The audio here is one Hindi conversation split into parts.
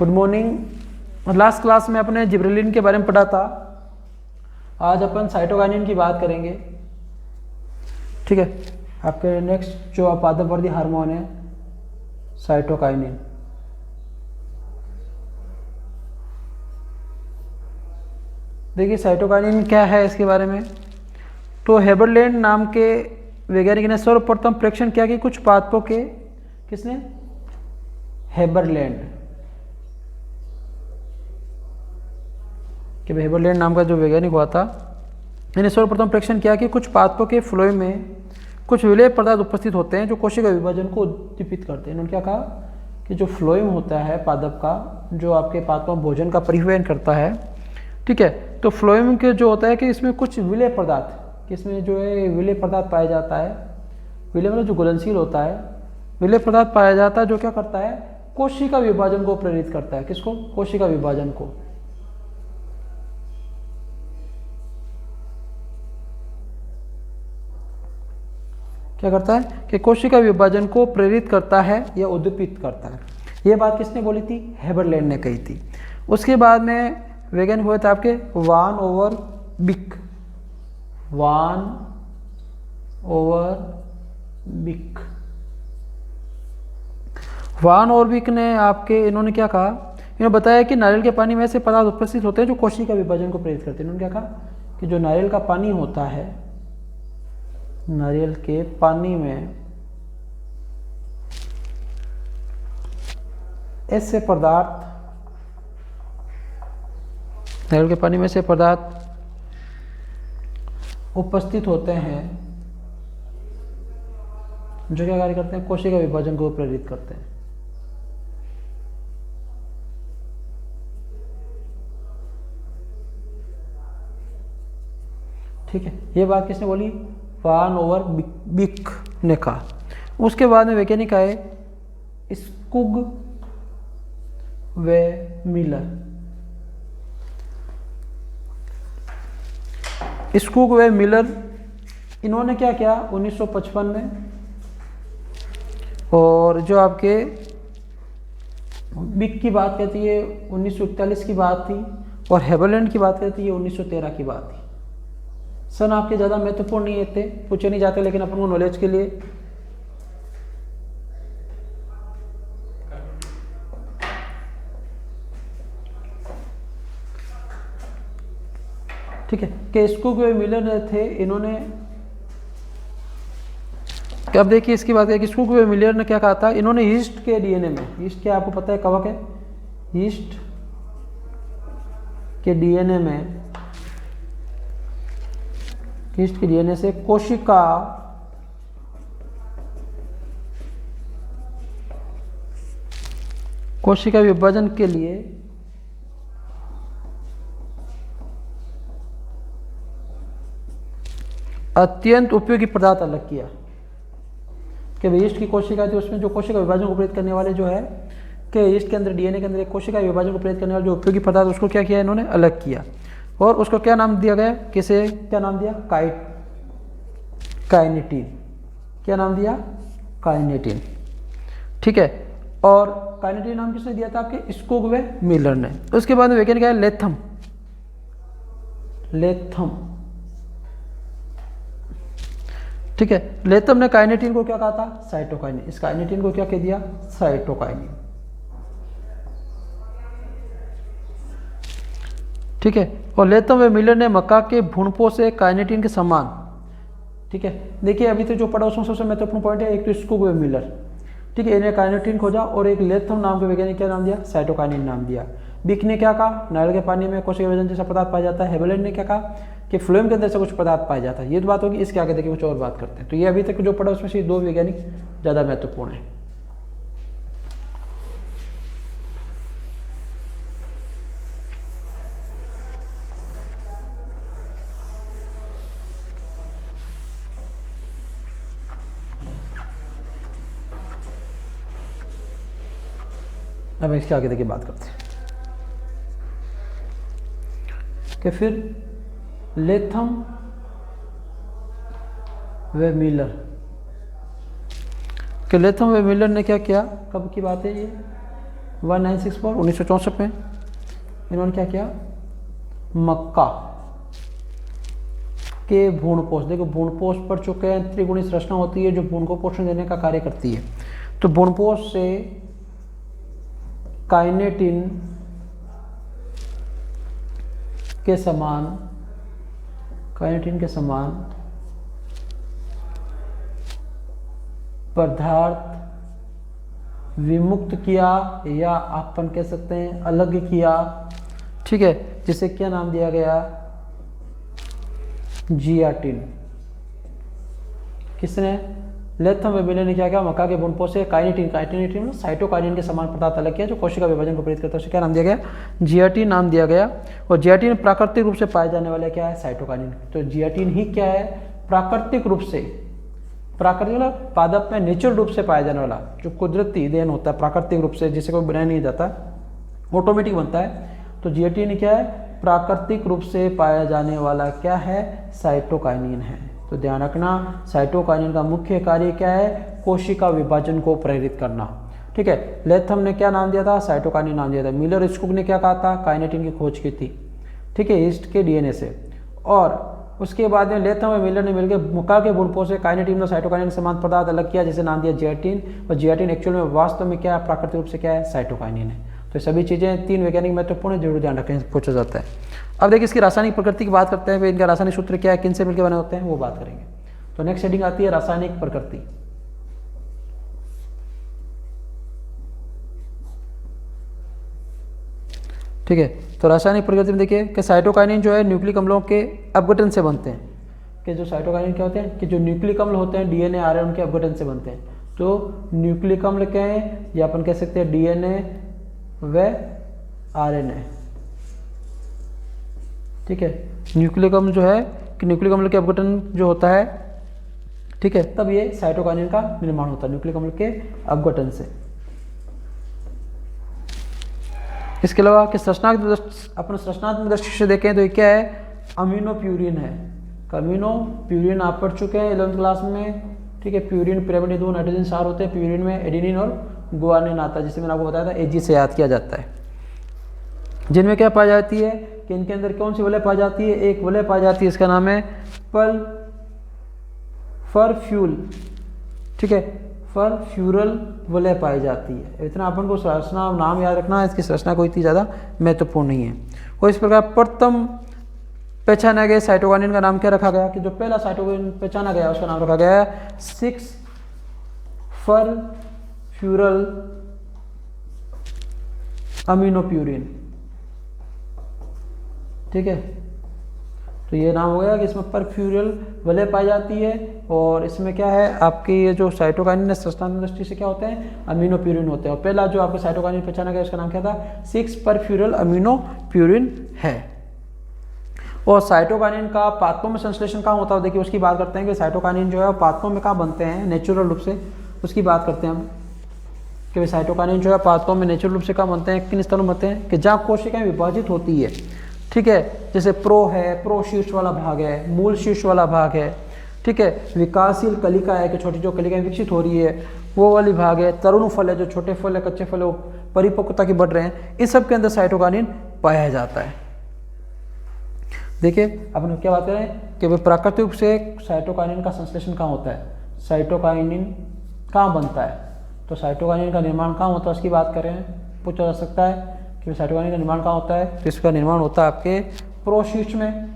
Good morning. लास्ट क्लास में अपने जिब्रेलिन के बारे में पढ़ा था। आज अपन साइटोकाइनिन की बात करेंगे। ठीक है, आपके नेक्स्ट जो पादपवर्धी हार्मोन है साइटोकाइनिन। देखिए साइटोकाइनिन क्या है इसके बारे में। तो हेबरलैंड नाम के वैज्ञानिक ने सर्वप्रथम परीक्षण किया कि कुछ पादपों के, किसने? हेबरलैंड कि हेबरलैंड नाम का जो वैज्ञानिक हुआ था, मैंने सर्वप्रथम परीक्षण किया कि कुछ पादपों के फ्लोएम में कुछ विलेय पदार्थ उपस्थित होते हैं जो कोशिका विभाजन को उद्दीपित करते हैं। इन्होंने क्या कहा कि जो फ्लोएम होता है पादप का, जो आपके पादपों में भोजन का परिवहन करता है, ठीक है, तो फ्लोएम के जो होता है कि इसमें कुछ विलेय पदार्थ, इसमें जो है विलेय पदार्थ पाया जाता है। विलेय मतलब जो घुलनशील होता है, विलेय पदार्थ पाया जाता है जो क्या करता है, कोशिका विभाजन को प्रेरित करता है। किसको? कोशिका विभाजन को। क्या करता है कि कोशिका विभाजन को प्रेरित करता है या उद्दीपित करता है। यह बात किसने बोली थी? हेबरलैंड ने कही थी। उसके बाद में वैज्ञानिक हुए थे आपके वान ओवर बिक। वान ओवर बिक, वान और बिक ने आपके, इन्होंने क्या कहा, इन्होंने बताया कि नारियल के पानी में ऐसे पदार्थ उपस्थित होते हैं जो कोशिका विभाजन को प्रेरित करते हैं। इन्होंने क्या कहा कि जो नारियल का पानी होता है, नारियल के पानी में ऐसे पदार्थ, नारियल के पानी में ऐसे पदार्थ उपस्थित होते हैं जो क्या कार्य करते हैं, कोशिका विभाजन को प्रेरित करते हैं। ठीक है, ये बात किसने बोली? वान ओवर बिक ने कहा। उसके बाद में वैज्ञानिक आए स्कुग व मिलर। स्कुग व मिलर, इन्होंने क्या किया 1955 में, और जो आपके बिक की बात कहती है 1941 की बात थी, और हेबरलैंड की बात कहती है 1913 की बात थी। सन आपके ज़्यादा महत्वपूर्ण नहीं थे, पूछे नहीं जाते, लेकिन अपन को नॉलेज के लिए ठीक है कि स्कुग व मिलर थे। इन्होंने, अब देखिए इसकी बात है कि स्कुग व मिलर ने क्या कहा था, इन्होंने यीस्ट के डीएनए में, यीस्ट क्या आपको पता है कवक है, यीस्ट के डीएनए में, यीस्ट के डीएनए से कोशिका विभाजन के लिए अत्यंत उपयोगी पदार्थ अलग किया। कि यीस्ट की कोशिका थी, उसमें जो कोशिका विभाजन को प्रेरित करने वाले जो है कि यीस्ट के अंदर डीएनए के अंदर एक कोशिका विभाजन को प्रेरित करने वाले जो उपयोगी पदार्थ, उसको क्या किया इन्होंने, अलग किया। और उसको क्या नाम दिया गया, किसे क्या नाम दिया? काइनेटिन। क्या नाम दिया? काइनेटिन। ठीक है, और काइनेटिन नाम किसने दिया था? आपके स्कुग व मिलर ने। उसके बाद में वैज्ञानिक है लेथम। ठीक है, लेथम ने काइनेटिन को क्या कहा था? साइटोकाइनिन। इस काइनेटिन को क्या कह दिया? साइटोकाइनिन। ठीक है, और लेथम व मिलर ने मक्का के भुणपों से काइनेटिन के समान, ठीक है, देखिए अभी तो जो पढ़ा उसमें सबसे महत्वपूर्ण पॉइंट है, एक तो स्कुग व मिलर, ठीक है, इन्हें काइनेटिन खोजा, और एक लेथम नाम के वैज्ञानिक क्या नाम दिया? साइटोकाइनिन नाम दिया। बिक ने क्या कहा? नारियल के पानी में कोशिका विभाजन जैसा पदार्थ पाया जाता है। हेबरलैंड ने क्या कहा कि फ्लोएम के अंदर से कुछ पदार्थ पाया जाता है। ये तो बात होगी, इसके आगे देखिए कुछ और बात करते हैं। तो ये अभी तक जो पढ़ा उसमें से दो वैज्ञानिक ज़्यादा महत्वपूर्ण है। अब इसके आगे देखिए बात करते हैं कि फिर लेथम व मिलर, कि लेथम व मिलर ने क्या किया, कब की बात है ये? 1964 1964 में इन्होंने क्या किया, मक्का के भ्रूणपोष, देखो भ्रूणपोष पढ़ चुके हैं, त्रिगुणी संरचना होती है जो भ्रूण को पोषण देने का कार्य करती है। तो भ्रूणपोष से काइनेटिन के समान पदार्थ विमुक्त किया या अपन कह सकते हैं अलग किया, ठीक है, जिसे क्या नाम दिया गया, जियाटिन। किसने, लेथम वेबिले ने क्या किया, मक्का के भ्रूणपोष से काइनेटिन साइटोकाइनिन के समान पदार्थ अलग किया जो कोशिका विभाजन को प्रेरित करता है, उसे क्या नाम दिया गया, जियाटिन नाम दिया गया। और जियाटिन प्राकृतिक रूप से पाए जाने वाले क्या है, साइटोकाइनिन। तो जियाटिन ही क्या है, प्राकृतिक रूप से, प्राकृतिक मतलब पादप में नेचुरल रूप से पाया जाने वाला, जो कुदरती देन होता है प्राकृतिक रूप से, जिसे कोई बनाया नहीं जाता, ऑटोमेटिक बनता है। तो जियाटिन क्या है, प्राकृतिक रूप से पाया जाने वाला क्या है, साइटोकाइनिन है। तो ध्यान रखना, साइटोकाइनिन का मुख्य कार्य क्या है, कोशिका विभाजन को प्रेरित करना, ठीक है। लेथम ने क्या नाम दिया था, साइटोकाइनिन नाम दिया था। मिलर स्कूक ने क्या कहा था, काइनेटिन की खोज की थी, ठीक है, ईस्ट के डीएनए से। और उसके बाद में लेथम और मिलर ने मिलकर मक्का के भ्रूणपोष से काइनेटिन और साइटोकाइनिन के समान पदार्थ अलग किया, जिसे नाम दिया जियाटिन। और जियाटिन एक्चुअल में वास्तव में क्या है, प्राकृतिक रूप से क्या है, साइटोकाइनिन है। तो सभी चीज़ें तीन वैज्ञानिक महत्वपूर्ण जरूर ध्यान रखें, पूछा जाता है। अब देखिए इसकी रासायनिक प्रकृति की बात करते हैं, फिर इनका रासायनिक सूत्र क्या है, किन से मिलकर बने होते हैं, वो बात करेंगे। तो नेक्स्ट हेडिंग आती है रासायनिक प्रकृति। ठीक है, तो रासायनिक प्रकृति में देखिए कि साइटोकाइनिन जो है न्यूक्लिक अम्लों के अपघटन से बनते हैं। कि जो साइटोकाइनिन क्या होते हैं, कि जो न्यूक्लिक अम्ल होते हैं डीएनए आरएनए उनके अपघटन से बनते हैं। तो न्यूक्लिक अम्ल क्या है, या अपन कह सकते हैं डीएनए व आरएनए, ठीक है। न्यूक्लिक अम्ल जो है कि न्यूक्लिक अम्ल के अपघटन जो होता है, ठीक है, तब ये साइटोकाइनिन का निर्माण होता है न्यूक्लिक अम्ल के अपघटन से। इसके अलावा कि अपन संरचनात्मक दृष्टि से देखें तो ये क्या है, अमीनो प्यूरिन है। अमीनो प्यूरिन आप पढ़ चुके हैं 11th क्लास में, ठीक है। प्यूरिन पिरामिड 2 नाइट्रोजन सार होते हैं, प्यूरिन में एडेनिन और गुआनिन आता है, जिसे मैंने आपको बताया था एजी से याद किया जाता है। जिनमें क्या पाई जाती है कि इनके अंदर कौन सी वलय पाई जाती है, एक वलय पाई जाती है, इसका नाम है फरफ्यूल, ठीक है, फरफ्यूरल वलय पाई जाती है। इतना अपन को संरचना नाम याद रखना है, इसकी संरचना कोई इतनी ज़्यादा महत्वपूर्ण नहीं है। और इस प्रकार प्रथम पहचाना गया साइटोकाइनिन का नाम क्या रखा गया, कि जो पहला साइटोकाइनिन पहचाना गया उसका नाम रखा गया है 6 फरफ्यूरल अमीनोप्यूरिन, ठीक है। तो ये नाम हो गया कि इसमें परफ्यूरल वलय पाई जाती है। और इसमें क्या है, आपके ये जो साइटोकाइनिन है संरचनात्मक दृष्टि से क्या होते हैं, अमीनोप्यूरिन होते हैं। और पहला जो आपका साइटोकाइनिन पहचाना गया उसका नाम क्या था, 6 परफ्यूरल अमीनोप्यूरिन है। और साइटोकाइनिन का पात्रों में संश्लेषण कहाँ होता है, देखिए उसकी बात करते हैं कि साइटोकाइनिन जो है पात्रों में कहाँ बनते हैं नेचुरल रूप से, उसकी बात करते हैं हम कि साइटोकाइनिन जो है पात्रों में नेचुरल रूप से कहाँ बनते हैं, किन स्थलों में बनते हैं, कि जहाँ कोशिकाएं विभाजित होती है, ठीक है। जैसे प्रो है, प्रो शीर्ष वाला भाग है, मूल शीर्ष वाला भाग है, ठीक है। विकासशील कलिका है कि छोटी जो कलिकाएं विकसित हो रही है वो वाली भाग है। तरुण फल है, जो छोटे फल है, कच्चे फल है, वो परिपक्वता की बढ़ रहे हैं, इन सब के अंदर साइटोकाइनिन पाया जाता है। देखिए अपन क्या बात करें कि भाई प्राकृतिक रूप से साइटोकाइनिन का संश्लेषण कहाँ होता है, साइटोकाइनिन कहाँ बनता है, तो साइटोकाइनिन का निर्माण कहाँ होता है उसकी बात करें, पूछा जा सकता है कि साइटोकाइनिन का निर्माण कहाँ होता है। तो इसका निर्माण होता है आपके प्रोशीर्ष में,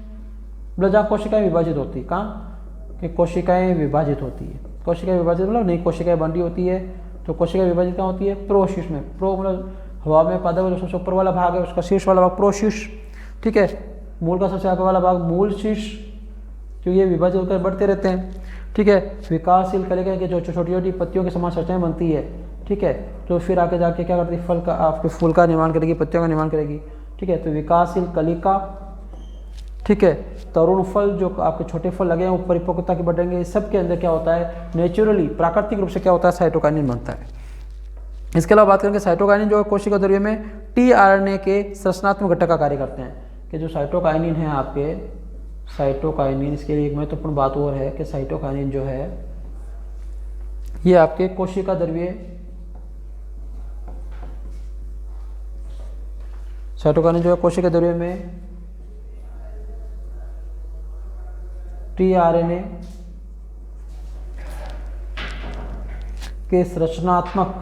मतलब जहाँ कोशिकाएं विभाजित होती है, कहाँ कि कोशिकाएं विभाजित होती है, कोशिकाएं विभाजित मतलब नई कोशिकाएं बन रही होती है। तो कोशिकाएं विभाजित कहाँ होती है, प्रोशीर्ष में। प्रो मतलब हवा में पादप जो सबसे ऊपर वाला भाग है उसका शीर्ष वाला भाग प्रोशीर्ष, ठीक है। मूल का सबसे आगे वाला भाग मूल शीर्ष, जो ये विभाजित होकर बढ़ते रहते हैं, ठीक है। विकासशील कलिका के जो छोटी छोटी पत्तियों के समान संरचनाएं बनती है, ठीक है। तो फिर आगे जाके क्या करती है, फल का आपके फूल का निर्माण करेगी, पत्तियों का निर्माण करेगी, ठीक है। तो विकासशील कलिका, ठीक है। तरुण फल जो आपके छोटे फल लगे हैं वो परिपक्वता के बढ़ेंगे। इस सब के अंदर क्या होता है, नेचुरली प्राकृतिक रूप से क्या होता है, साइटोकाइनिन बनता है। इसके अलावा बात करेंगे साइटोकाइनिन जो है कोशिका द्रव्य में टीआरएनए के संरचनात्मक घटक का कार्य करते हैं। कि जो साइटोकाइनिन है आपके, साइटोकाइनिन, इसके लिए एक महत्वपूर्ण बात और है कि साइटोकाइनिन जो है ये आपके कोशिका द्रव्य साइटोकाइनिन जो है कोशिका द्रव्य में टीआरएनए के संरचनात्मक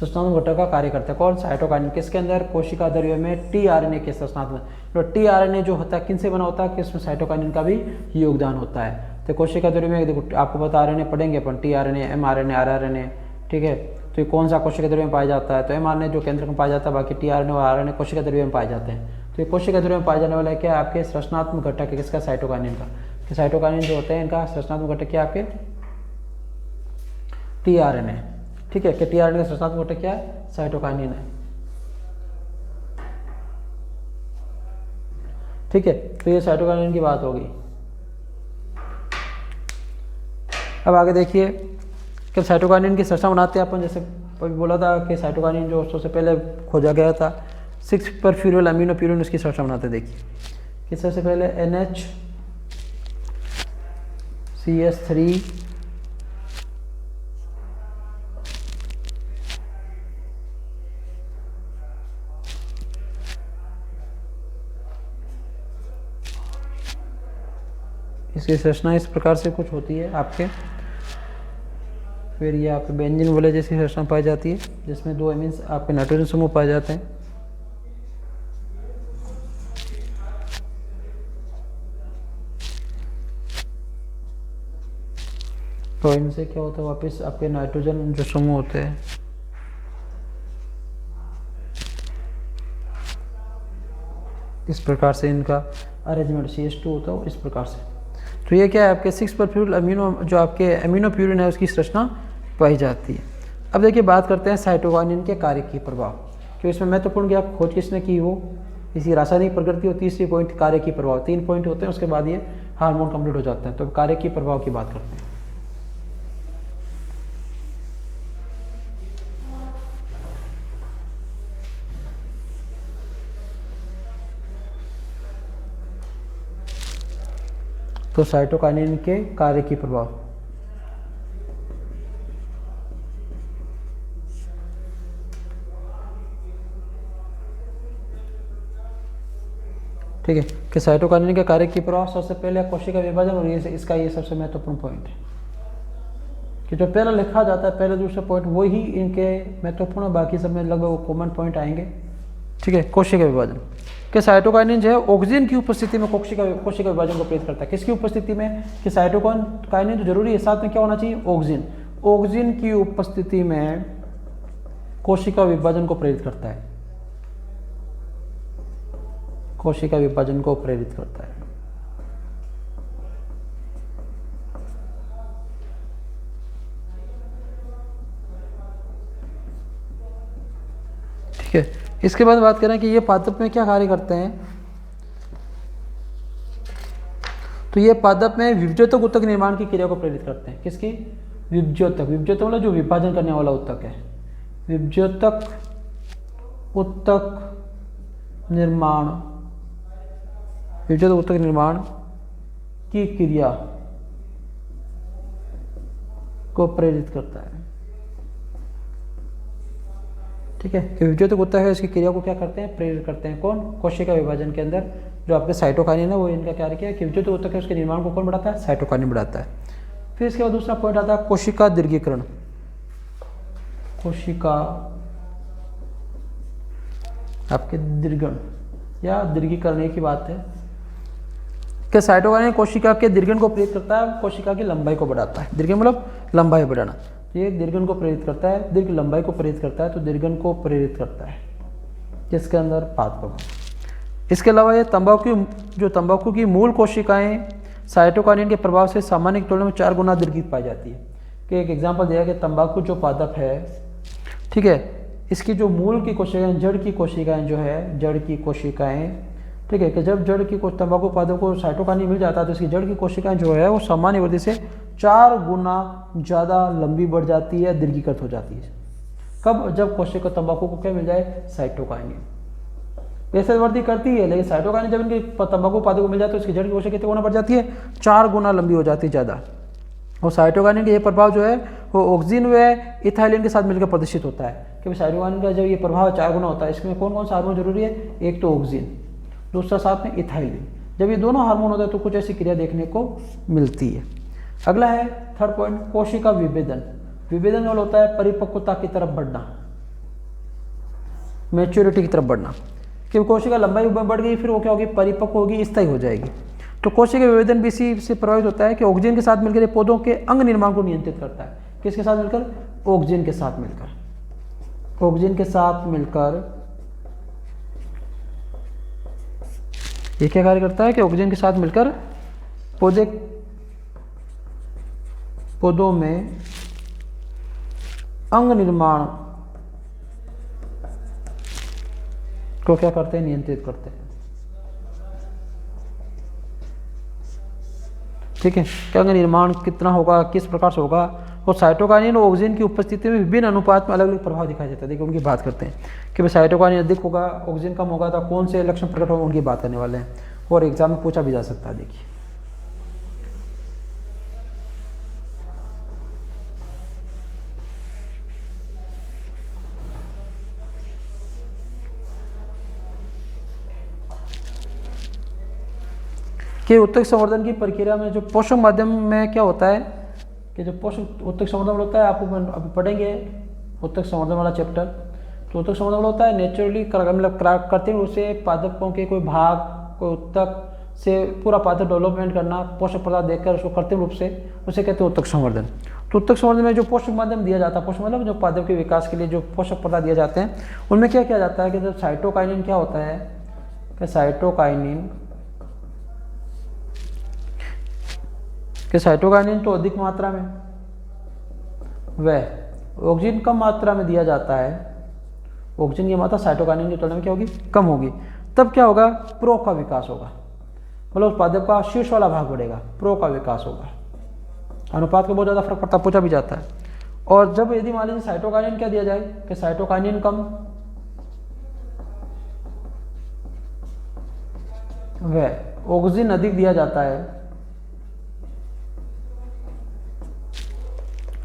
घटक का कार्य करता है। कौन? साइटोकाइनिन। किसके अंदर? कोशिका द्रव्य में टीआरएनए के संरचनात्मक। तो टीआरएनए जो होता है किन से बना होता है कि इसमें साइटोकाइनिन का भी योगदान होता है। तो कोशिका द्रव्य में देखो आपको पता आरएनए पढ़ेंगे अपन, टीआरएनए, एमआरएनए, आरआरएनए, ठीक है। तो ये कौन सा कोशिका द्रव्य में पाया जाता है? तो एमआरएनए जो केंद्र में पाया जाता है, बाकी टीआरएनए और आरएनए कोशिका द्रव्य में पाए जाते हैं। तो ये कोशिका द्रव्य में पाया जाने वाला है क्या? आपके संरचनात्मक घटक है किसका? साइटोकाइनिन का। कि साइटोकाइनिन जो होते हैं इनका संरचनात्मक घटक क्या आपके? टीआरएनए, ठीक है। कि टीआरएनए का संरचनात्मक घटक क्या है? साइटोकाइनिन है, ठीक है। तो ये साइटोकाइनिन की बात होगी। अब आगे देखिए कि साइटोकाइनिन की संरचना बनाते हैं अपन। जैसे अभी बोला था कि साइटोकाइनिन जो सबसे पहले खोजा गया था 6 परफ्यूरिल अमीनो प्यूरिन, उसकी संरचना बनाते हैं। देखिए कि सबसे पहले NHCS3 इसकी संरचना इस प्रकार से कुछ होती है आपके। फिर ये आपके बेंजीन बोले जैसी संरचना पाई जाती है, जिसमें 2 एमीन्स आपके नाइट्रोजन समूह पाए जाते हैं। तो इनसे क्या होता है, वापस आपके नाइट्रोजन जो समूह होते हैं इस प्रकार से इनका अरेंजमेंट CH2 होता है इस प्रकार से। तो ये क्या है आपके 6 परफ्यूरिल अमीनो, जो आपके अमीनो प्यूरिन है उसकी संरचना पाई जाती है। अब देखिए बात करते हैं साइटोकाइनिन के कार्य की प्रभाव, क्योंकि इसमें महत्वपूर्ण क्या खोज किसने की हो, इसकी रासायनिक प्रकृति और तीसरी पॉइंट कार्य की प्रभाव। 3 पॉइंट होते हैं, उसके बाद ये हार्मोन कंप्लीट हो जाते हैं। तो कार्य की प्रभाव की बात करते हैं। तो साइटोकाइनिन के कार्य की प्रभाव, ठीक है। कि साइटोकाइनिन के कार्य की प्रभाव सबसे पहले कोशिका विभाजन, और ये इसका ये सबसे महत्वपूर्ण पॉइंट है कि जो पहला लिखा जाता है पहले दूसरा पॉइंट वही इनके महत्वपूर्ण, बाकी सब में लगभग कॉमन पॉइंट आएंगे, ठीक है। कोशिका विभाजन कि साइटोकाइनिन जो है ऑक्सीजन की उपस्थिति में कोशिका विभाजन को प्रेरित करता है। किसकी उपस्थिति में? कि साइटोकाइनिन तो जरूरी है, साथ में क्या होना चाहिए? ऑक्सीजन की उपस्थिति में कोशिका विभाजन को प्रेरित करता है, कोशिका विभाजन को प्रेरित करता है। ठीक है। इसके बाद बात करें कि ये पादप में क्या कार्य करते हैं। तो ये पादप में विभज्योतक ऊतक निर्माण की क्रिया को प्रेरित करते हैं। किसकी? विभज्योतक। विभज्योतक मतलब जो विभाजन करने वाला ऊतक है। विभज्योतक ऊतक निर्माण, विभज्योतक ऊतक निर्माण की क्रिया को प्रेरित करता है, ठीक है। कि विभज्योतक ऊतक है इसकी क्रिया को क्या करते हैं? प्रेरित करते हैं। कौन? कोशिका विभाजन के अंदर जो आपके साइटोकाइनिन है वो इनका कार्य किया कि विभज्योतक ऊतक है उसके निर्माण को कौन बढ़ाता है? साइटोकाइनिन बढ़ाता है। फिर इसके बाद दूसरा पॉइंट आता है कोशिका दीर्घीकरण। कोशिका आपके दीर्घन या दीर्घीकरण एक ही बात है कि साइटोकाइनिन कोशिका के दीर्घन को प्रेरित करता है, कोशिका की लंबाई को बढ़ाता है। दीर्घन मतलब लंबाई बढ़ाना। ये दीर्घन को प्रेरित करता है, दीर्घ लंबाई को प्रेरित करता है, तो दीर्घन को प्रेरित करता है जिसके अंदर पादप। इसके अलावा ये तंबाकू की मूल कोशिकाएं साइटोकाइनिन के प्रभाव से सामान्य की तुलना में 4 गुना दीर्घित पाई जाती है। कि एक एग्जांपल दिया कि तंबाकू जो पादप है, ठीक है, इसकी जो मूल की कोशिकाएं, जड़ की कोशिकाएं जो है, जड़ की कोशिकाएं, ठीक है, कि जब जड़ की तंबाकू पादप को साइटोकाइनिन मिल जाता है तो इसकी जड़ की कोशिकाएं जो है वो सामान्य वृद्धि से 4 गुना ज़्यादा लंबी बढ़ जाती है, दीर्घीकृत हो जाती है। कब? जब कोशिका तंबाकू को क्या मिल जाए? साइटोकाइनिन। वैसे वृद्धि करती है, लेकिन साइटोकाइनिन जब इनके तंबाकू पादप को मिल जाता है तो इसकी जड़ की कोशिका कितने गुना बढ़ जाती है? 4 गुना लंबी हो जाती है ज़्यादा। और साइटोकाइनिन का ये प्रभाव जो है वो ऑक्सिन व इथाइलिन के साथ मिलकर प्रदर्शित होता है। कि साइटोकाइनिन का जब ये प्रभाव 4 गुना होता है, इसमें कौन कौन सा हार्मोन जरूरी है? एक तो ऑक्सिन, दूसरा साथ में इथाइलिन। जब ये दोनों हार्मोन होते हैं तो कुछ ऐसी क्रिया देखने को मिलती है। अगला है थर्ड पॉइंट, कोशिका विभेदन। विभेदन वाला होता है परिपक्वता की तरफ बढ़ना, मैच्योरिटी की तरफ बढ़ना। कि कोशिका लंबाई बढ़ गई, फिर वो क्या होगी? परिपक्व होगी, स्थायी हो जाएगी। तो कोशिका विभेदन भी इसी से प्रभावित होता है कि ऑक्सीजन के साथ मिलकर ये पौधों के अंग निर्माण को नियंत्रित करता है। किसके साथ मिलकर? ऑक्सीजन के साथ मिलकर। ऑक्सीजन के साथ मिलकर ये क्या कार्य करता है कि ऑक्सीजन के साथ मिलकर पौधों में अंग निर्माण को क्या करते हैं? नियंत्रित करते हैं। ठीक है, कि अंग निर्माण कितना होगा, किस प्रकार से होगा। और साइटोकाइनिन और ऑक्सीजन की उपस्थिति में विभिन्न अनुपात में अलग अलग प्रभाव दिखाई देता है। देखिए उनकी बात करते हैं कि भाई साइटोकाइनिन अधिक होगा, ऑक्सीजन कम होगा, तो कौन से लक्षण प्रकट होंगे, उनकी बात करने वाले हैं। और एग्जाम में पूछा भी जा सकता है। देखिए कि उत्तक संवर्धन की प्रक्रिया में जो पोषक माध्यम में क्या होता है कि जो पोषक उत्तक संवर्धन होता है, आपको अभी पढ़ेंगे उत्तक संवर्धन वाला चैप्टर। तो उत्तक संवर्धन होता है नेचुरली मतलब कृत्रिम रूप से पादपों के कोई भाग, कोई उत्तक से पूरा पादप डेवलपमेंट करना, पोषक पदार्थ देकर उसको कृत्रिम रूप से, उसे कहते हैं उत्तक संवर्धन। तो उत्तक संवर्धन में जो पोषक माध्यम दिया जाता है, पोषक मतलब जो पादप के विकास के लिए जो पोषक पदार्थ दिए जाते हैं, उनमें क्या किया जाता है कि जब साइटोकाइनिन क्या होता है कि साइटोकाइनिन तो अधिक मात्रा में, वह ऑक्सीजन कम मात्रा में दिया जाता है। ऑक्सीजन की मात्रा साइटोकाइनिन की तुलना में क्या होगी? कम होगी। तब क्या होगा? प्रो का विकास होगा, मतलब उस पादप का शीर्ष वाला भाग बढ़ेगा, प्रो का विकास होगा। अनुपात का बहुत ज़्यादा फर्क पड़ता, पूछा भी जाता है। और जब यदि मान लीजिए साइटोकाइनिन क्या दिया जाए कि साइटोकाइनिन कम, वह ऑक्सीजन अधिक दिया जाता है,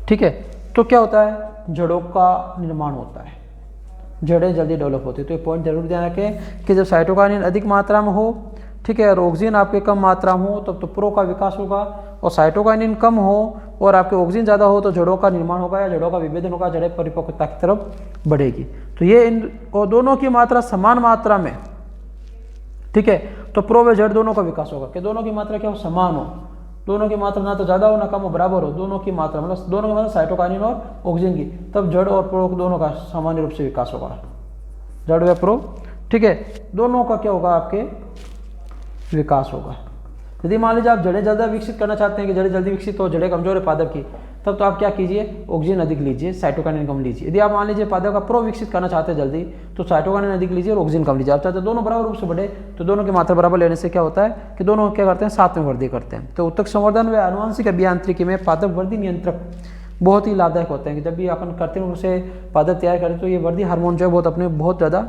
ठीक है, तो क्या होता है? जड़ों का निर्माण होता है, जड़ें जल्दी डेवलप होती है। तो ये पॉइंट जरूर ध्यान रखें कि जब साइटोकाइनिन अधिक मात्रा में हो, ठीक है, और ऑक्सीजन आपके कम मात्रा में हो, तब तो प्रो का विकास होगा। और साइटोकाइनिन कम हो और आपके ऑक्सीजन ज़्यादा हो तो जड़ों का निर्माण होगा या जड़ों का विभेदन होगा, जड़ें परिपक्वता की तरफ बढ़ेगी। तो ये इन और दोनों की मात्रा समान मात्रा में, ठीक है, तो प्रो व जड़ दोनों का विकास होगा। कि दोनों की मात्रा क्या हो? समान हो, दोनों की मात्रा ना तो ज़्यादा हो ना कम हो, बराबर हो, दोनों की मात्रा मतलब दोनों की मात्रा साइटोकाइनिन और ऑक्सीजन की, तब जड़ और प्रो दोनों का सामान्य रूप से विकास होगा, जड़ व प्रो, ठीक है, दोनों का क्या होगा? आपके विकास होगा। यदि मान लीजिए आप जड़ें ज़्यादा विकसित करना चाहते हैं कि जड़ें जल्दी विकसित हो, जड़ें कमजोर है पादप की, तब तो आप क्या कीजिए? ऑक्सीजन अधिक लीजिए, साइटोकाइनिन कम लीजिए। यदि आप मान लीजिए पादप का प्रो विकसित करना चाहते हैं जल्दी, तो साइटोकाइनिन अधिक लीजिए और ऑक्सीजन कम लीजिए। आप चाहते दोनों बराबर रूप से बढ़े, तो दोनों की मात्रा बराबर लेने से क्या होता है कि दोनों क्या करते हैं? साथ में वृद्धि करते हैं। तो उत्तक संवर्धन व आनुवंशिक अभियांत्रिकी में पादप वृद्धि नियंत्रक बहुत ही लाभदायक होते हैं। कि जब भी अपन कृत्रिम रूप से पादप तैयार करें तो ये वृद्धि हार्मोन जो है बहुत ज़्यादा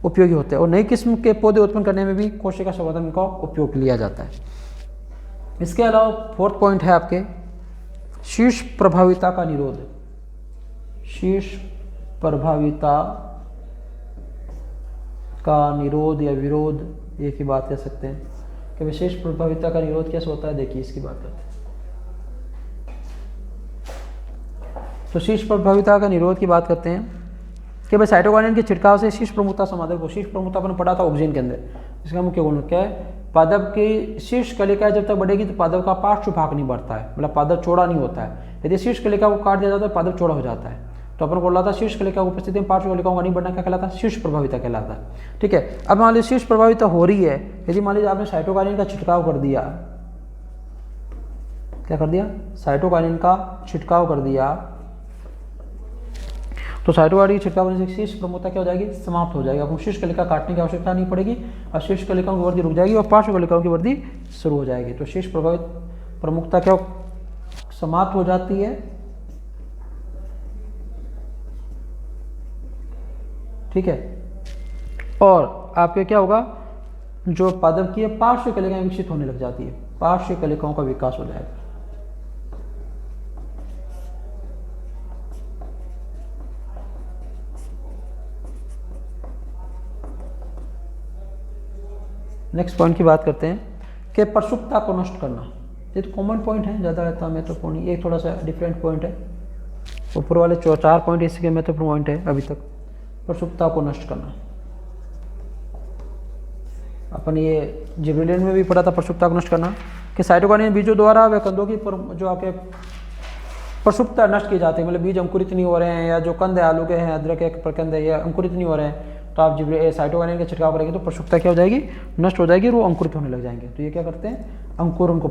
उपयोगी होते हैं। और नई किस्म के पौधे उत्पन्न करने में भी कोशिका संवर्धन का उपयोग लिया जाता है। इसके अलावा फोर्थ पॉइंट है आपके शीर्ष प्रभाविता का निरोध। शीर्ष प्रभाविता का निरोध या विरोध, एक ही बात कह सकते हैं कि विशेष प्रभाविता का निरोध कैसे होता है। देखिए इसकी बात करते हैं। तो शीर्ष प्रभाविता का निरोध की बात करते हैं कि भाई साइटोकाइनिन के छिड़काव से शीर्ष प्रमुखता समाधक को, शीर्ष प्रमुखता अपन पढ़ा था ऑक्सीजन के अंदर, इसका मुख्य गुण क्या है? पादप की शीर्ष कलिका जब तक बढ़ेगी तो पादप का पार्श्व भाग नहीं बढ़ता है, मतलब पादप चौड़ा नहीं होता है। यदि शीर्ष कलिका को काट दिया जाता है तो पादप चौड़ा हो जाता है। तो अपन बोल रहा था शीर्ष कलिका की उपस्थिति में पार्श्व कलिकाओं का नहीं बढ़ना क्या कहलाता है? शीर्ष प्रभाविता कहलाता है। ठीक है, अब मान लीजिए शीर्ष प्रभाविता हो रही है, यदि मान लीजिए आपने साइटोकाइनिन का छिड़काव कर दिया, क्या कर दिया? साइटोकाइनिन का छिड़काव कर दिया, तो साइटोकाइनिन की छिड़काव करने से शीर्ष प्रमुखता क्या हो जाएगी? समाप्त हो जाएगी। आपको शीर्ष कलिका काटने की आवश्यकता नहीं पड़ेगी और शीर्ष कलिकाओं की वृद्धि रुक जाएगी और पार्श्व कलिकाओं की वृद्धि शुरू हो जाएगी। तो शीर्ष प्रभावित प्रमुखता क्या समाप्त हो जाती है, ठीक है, और आपके क्या होगा? जो पादप की पार्श्व कलिकाएं विकसित होने लग जाती है, पार्श्व कलिकाओं का विकास हो जाएगा। नेक्स्ट पॉइंट की बात करते हैं कि प्रसुप्ता को नष्ट करना। ये तो कॉमन पॉइंट है, ज़्यादा रहता महत्वपूर्ण। ये थोड़ा सा डिफरेंट पॉइंट है, ऊपर वाले 4 पॉइंट इसके महत्वपूर्ण पॉइंट है अभी तक। प्रसुप्ता को नष्ट करना, अपन ये जिब्रेलिन में भी पढ़ा था प्रसुप्ता को नष्ट करना, कि साइटोकाइनिन बीजों द्वारा वे कंदों की जो आपके प्रसुप्ता नष्ट की जाती है, मतलब बीज अंकुरित नहीं हो रहे हैं, या जो कंद है आलू के हैं, अदरक के प्रकंद है, या अंकुरित नहीं हो रहे हैं, तो आप साइटोकाइनिन का छिड़काव करेंगे तो प्रसुप्ता क्या हो जाएगी, नष्ट हो जाएगी और वो अंकुरित होने लग जाएंगे। तो ये क्या करते हैं, अंकुरन को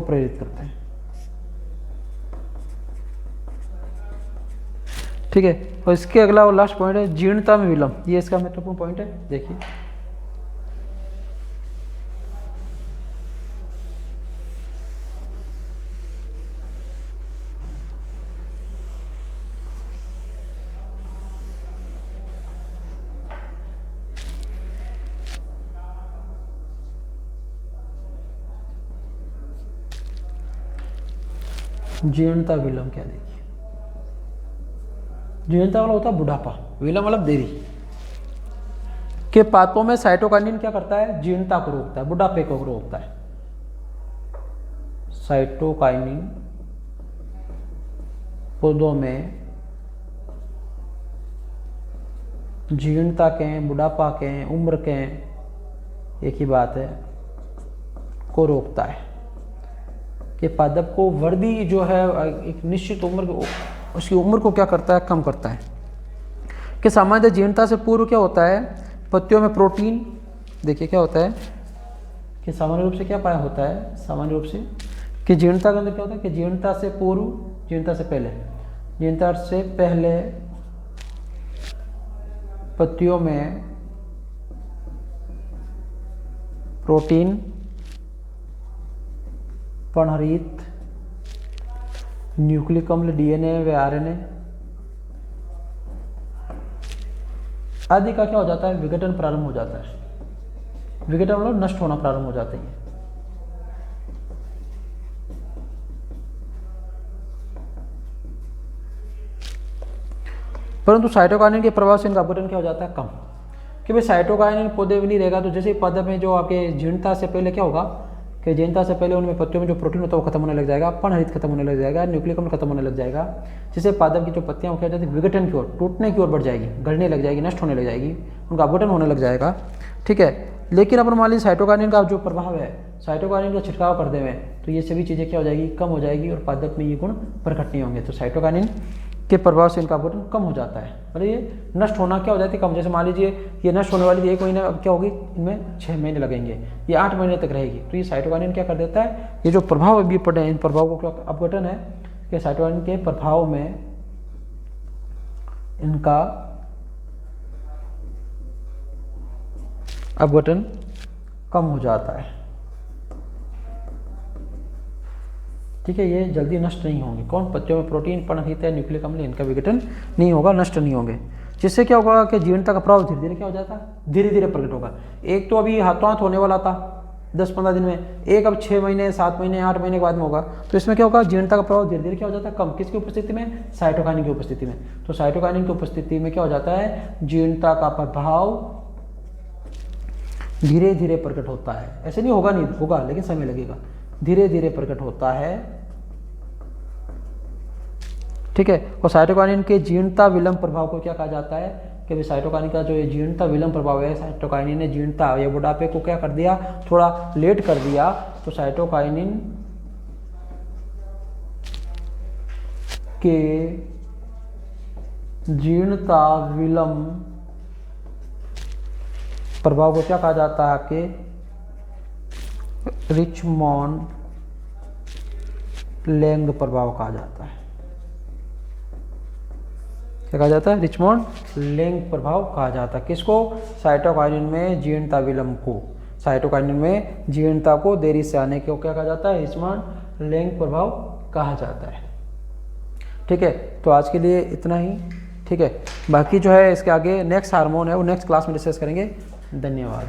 प्रेरित करते हैं। ठीक है, और इसके अगला और लास्ट पॉइंट है जीर्णता में विलंब। ये इसका महत्वपूर्ण पॉइंट है, देखिए जीर्णता विलंब क्या, देखिए जीर्णता वाला होता है बुढ़ापा, विलंब मतलब देरी। के पात्रों में साइटोकाइनिन क्या करता है, जीर्णता को रोकता है, बुढ़ापे को रोकता है। साइटोकाइनिन पौधों में जीर्णता के, बुढ़ापा के, उम्र के, एक ही बात है, को रोकता है। कि पादप को वर्दी जो है एक निश्चित उम्र, उसकी उम्र को क्या करता है, कम करता है। कि सामान्य जीर्णता से पूर्व क्या होता है, पत्तियों में प्रोटीन, देखिए क्या होता है कि सामान्य रूप से क्या पाया होता है, सामान्य रूप से कि जीर्णता के अंदर क्या होता है कि जीर्णता से पूर्व, जीर्णता से पहले पत्तियों में प्रोटीन, पर्णहरित, न्यूक्लिक अम्ल, डीएनए व आरएनए आदि का क्या हो जाता है, विघटन प्रारंभ हो जाता है। विघटन मतलब नष्ट होना प्रारंभ हो जाते हैं। परंतु साइटोकाइनिन के प्रभाव से इनका अपघटन क्या हो जाता है, कम। कि भाई साइटोकाइनिन पौधे में नहीं रहेगा तो जैसे पादप में जो आपके जीर्णता से पहले क्या होगा कि जीर्णता से पहले उनमें पत्तियों में जो प्रोटीन होता है वो खत्म होने लग जाएगा, पर्णहरित खत्म होने लग जाएगा, न्यूक्लिक अम्ल खत्म होने लग जाएगा, जिससे पादप की जो पत्तियां क्या हो जाती है, विघटन की ओर, टूटने की ओर बढ़ जाएगी, गलने लग जाएगी, नष्ट होने लग जाएगी, उनका अपघटन होने लग जाएगा। ठीक है, लेकिन अपन मान लीजिए साइटोकाइनिन का जो प्रभाव है, साइटोकाइनिन का छिड़काव कर दें तो ये सभी चीज़ें क्या हो जाएगी, कम हो जाएगी और पादप में ये गुण प्रकट नहीं होंगे। तो साइटोकाइनिन के प्रभाव से इनका अपघटन कम हो जाता है, मतलब ये नष्ट होना क्या हो जाती है, कम। जैसे मान लीजिए ये नष्ट होने वाली 1 महीना, अब क्या होगी, इनमें 6 महीने लगेंगे, ये 8 महीने तक रहेगी। तो ये साइटोकाइनिन क्या कर देता है, ये जो प्रभाव अभी पड़े हैं इन प्रभाव को क्या अपघटन है कि साइटोकाइनिन के प्रभाव में इनका अपघटन कम हो जाता है। ठीक है, ये जल्दी नष्ट नहीं होंगे। कौन, पत्तियों में प्रोटीन, पर्णहरित, न्यूक्लिक अम्ल, इनका विघटन नहीं होगा, नष्ट नहीं होंगे। जिससे क्या होगा कि जीर्णता का प्रभाव धीरे धीरे क्या हो जाता है, धीरे धीरे प्रकट होगा। एक तो अभी हाथों हाथ होने वाला था 10-15 दिन में, एक अब 6 महीने, 7 महीने, 8 महीने के बाद में होगा। तो इसमें क्या होगा, जीर्णता का प्रभाव धीरे धीरे क्या हो जाता है, कम। किसकी उपस्थिति में, साइटोकाइनिन की उपस्थिति में। तो साइटोकाइनिन की उपस्थिति में क्या हो जाता है, जीर्णता का प्रभाव धीरे धीरे प्रकट होता है। ऐसे नहीं होगा, नहीं होगा लेकिन समय लगेगा, धीरे धीरे प्रकट होता है। ठीक है, और साइटोकाइनिन के जीर्णता विलंब प्रभाव को क्या कहा जाता है कि भाई साइटोकाइनिन का जो ये जीर्णता विलंब प्रभाव है, साइटोकाइनिन ने जीर्णता या बुढ़ापे को क्या कर दिया, थोड़ा लेट कर दिया। तो साइटोकाइनिन के जीर्णता विलंब प्रभाव को क्या कहा जाता है कि रिचमोंड लेंग प्रभाव कहा जाता है। क्या कहा जाता है, रिचमोंड लेंग प्रभाव कहा जाता है। किसको, साइटोकाइनिन में जीर्णता विलंब को, साइटोकाइनिन में जीर्णता को देरी से आने को क्या कहा जाता है, रिचमोंड लेंग प्रभाव कहा जाता है। ठीक है, तो आज के लिए इतना ही। ठीक है, बाकी जो है इसके आगे नेक्स्ट हार्मोन है वो नेक्स्ट क्लास में डिस्कस करेंगे। धन्यवाद।